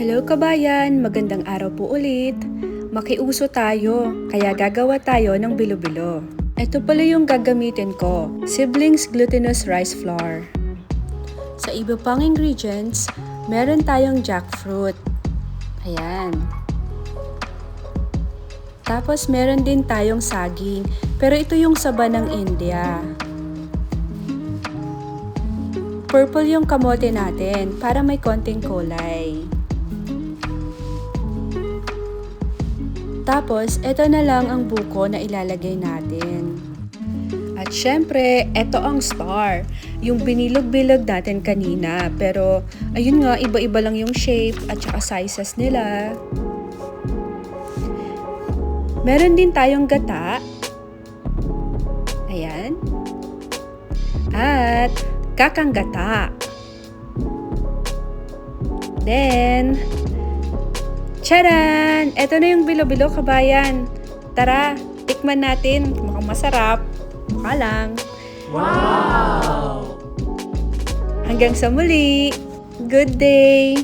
Hello kabayan, magandang araw po ulit. Makiuso tayo, kaya gagawa tayo ng bilo-bilo. Ito pala yung gagamitin ko, Siblings Glutinous Rice Flour. Sa iba pang ingredients, meron tayong jackfruit. Ayan. Tapos meron din tayong saging, pero ito yung saba ng India. Purple yung kamote natin para may konting kulay. Tapos, ito na lang ang buko na ilalagay natin. At syempre, ito ang star. Yung binilog-bilog natin kanina. Pero, ayun nga, iba-iba lang yung shape at saka sizes nila. Meron din tayong gata. Ayan. At kakang gata. Then, tcharan! Ito na yung bilo-bilo kabayan. Tara, tikman natin. Mukhang masarap. Mukha lang. Wow! Hanggang sa muli. Good day!